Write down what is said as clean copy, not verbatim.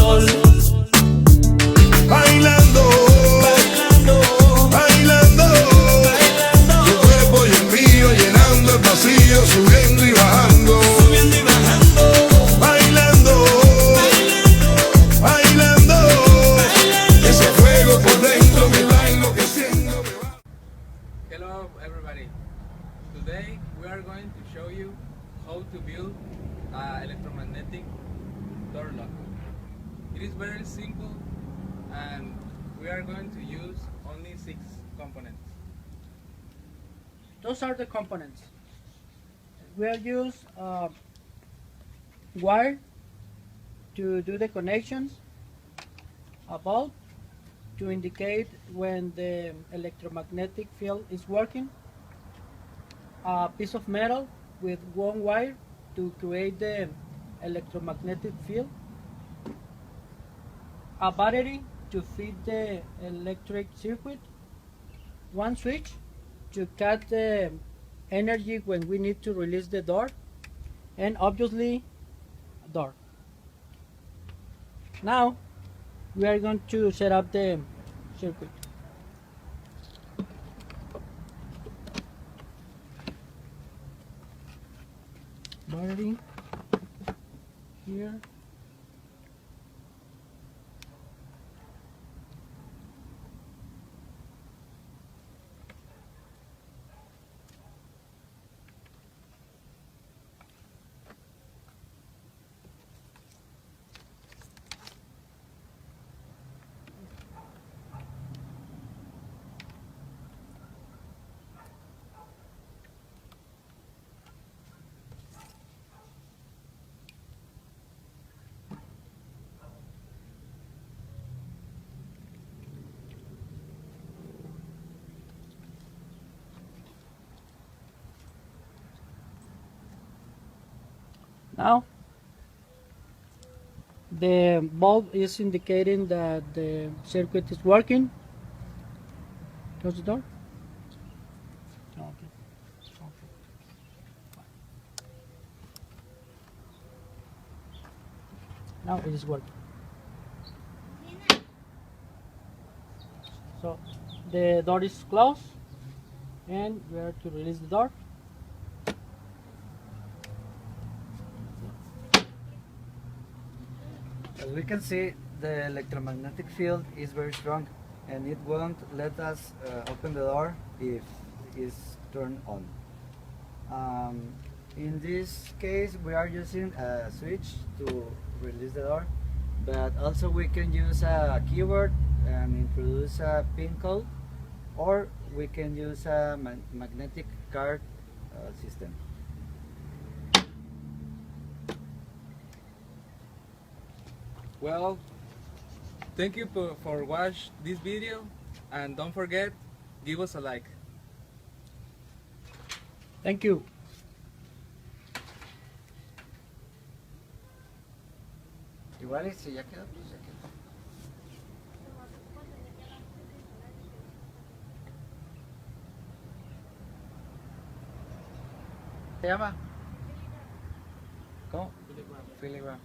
sol. Bailando, Bailando, bailando, tu cuerpo y el mío llenando el vacío, subiendo y bajando. subiendo y bajando. Bailando, bailando, ese fuego por dentro me va enloqueciendo. Hello everybody. Today we are going to show you how to build an electromagnetic door lock. It is very simple and we are going to use only 6 components. Those are the components. We'll use wire to do the connections, a bulb to indicate when the electromagnetic field is working, a piece of metal with one wire to create the electromagnetic field, a battery to feed the electric circuit, one switch to cut the energy when we need to release the door, and obviously a door. Now we are going to set up the circuit. Battery here. Now the bulb is indicating that the circuit is working. Close the door. Okay. Now it is working. So the door is closed and we are to release the door. As we can see, the electromagnetic field is very strong and it won't let us open the door if it's turned on. In this case, we are using a switch to release the door, but also we can use a keyboard and introduce a pin code, or we can use a magnetic card system. Well, thank you for watch this video and don't forget, give us a like. Thank you. Igual y si ya quedó, pues ya quedó. ¿Se llama? ¿Cómo? Filigrama.